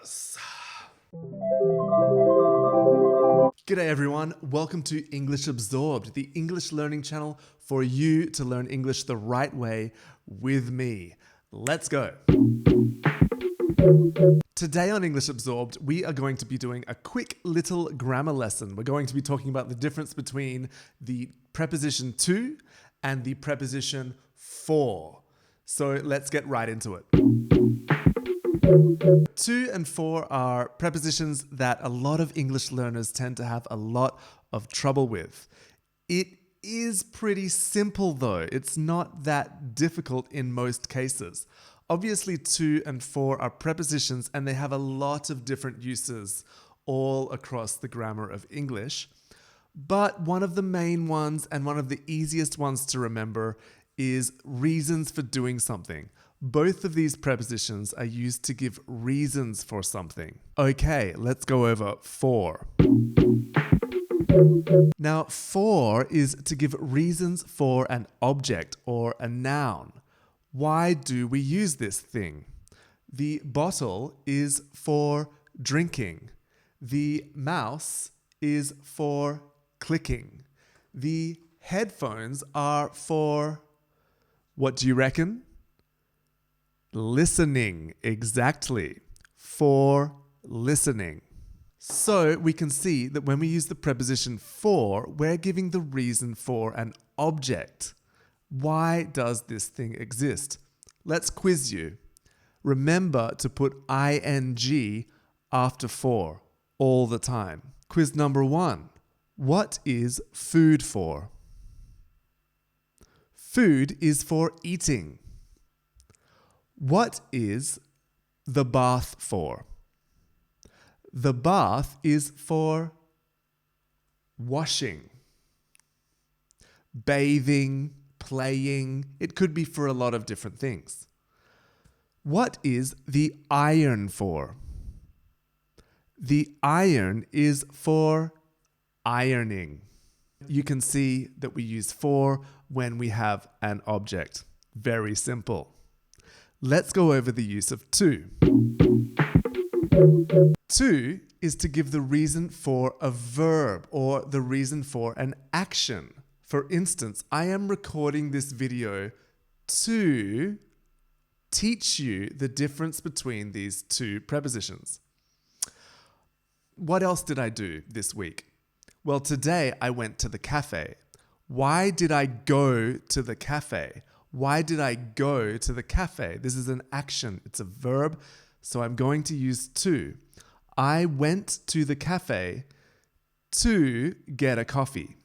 Yes. G'day everyone, welcome to English Absorbed, the English learning channel for you to learn English the right way with me. Let's go. Today on English Absorbed, we are going to be doing a quick little grammar lesson. We're going to be talking about the difference between the preposition to and the preposition for. So let's get right into it. To and for are prepositions that a lot of English learners tend to have a lot of trouble with. It is pretty simple though. It's not that difficult in most cases. Obviously, to and for are prepositions and they have a lot of different uses all across the grammar of English. But one of the main ones and one of the easiest ones to remember is reasons for doing something. Both of these prepositions are used to give reasons for something. Okay, let's go over for. Now, for is to give reasons for an object or a noun. Why do we use this thing? The bottle is for drinking. The mouse is for clicking. The headphones are for, what do you reckon? Listening, exactly. For listening. So we can see that when we use the preposition for, we're giving the reason for an object. Why does this thing exist? Let's quiz you. Remember to put ing after for all the time. Quiz number 1. What is food for? Food is for eating. What is the bath for? The bath is for washing, bathing, playing. It could be for a lot of different things. What is the iron for? The iron is for ironing. You can see that we use for when we have an object. Very simple. Let's go over the use of to. To is to give the reason for a verb or the reason for an action. For instance, I am recording this video to teach you the difference between these two prepositions. What else did I do this week? Well, today I went to the cafe. Why did I go to the cafe? Why did I go to the cafe? This is an action. It's a verb, so I'm going to use to. I went to the cafe to get a coffee.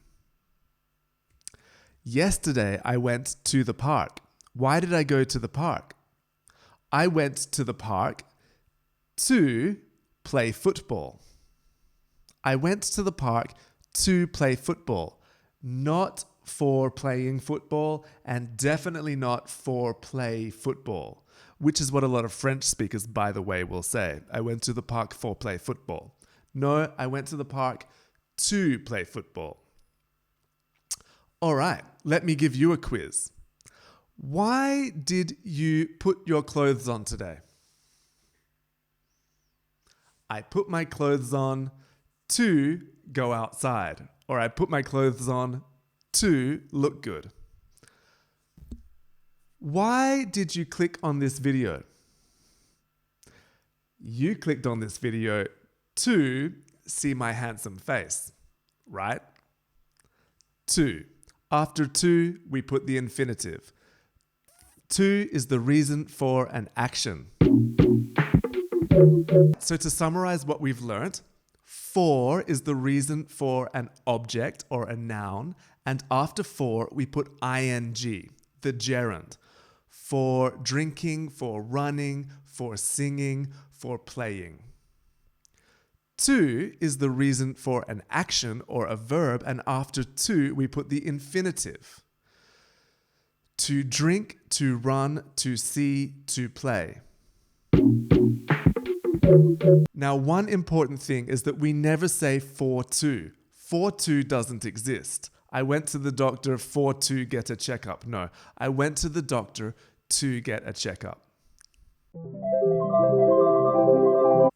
Yesterday, I went to the park. Why did I go to the park? I went to the park to play football. I went to the park to play football, not for playing football and definitely not for play football, which is what a lot of French speakers, by the way, will say. I went to the park for play football. No, I went to the park to play football. All right, let me give you a quiz. Why did you put your clothes on today? I put my clothes on to go outside, or I put my clothes on to look good. Why did you click on this video? You clicked on this video to see my handsome face, right? To. After to, we put the infinitive. To is the reason for an action. So to summarize what we've learned, for is the reason for an object or a noun, and after for, we put ing, the gerund, for drinking, for running, for singing, for playing. To is the reason for an action or a verb, and after to, we put the infinitive. To drink, to run, to see, to play. Now, one important thing is that we never say for to. For to doesn't exist. I went to the doctor for to get a checkup. No, I went to the doctor to get a checkup.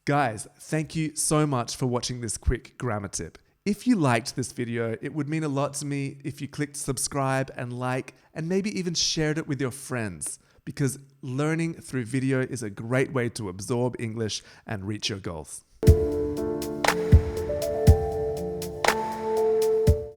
Guys, thank you so much for watching this quick grammar tip. If you liked this video, it would mean a lot to me if you clicked subscribe and like, and maybe even shared it with your friends, because learning through video is a great way to absorb English and reach your goals.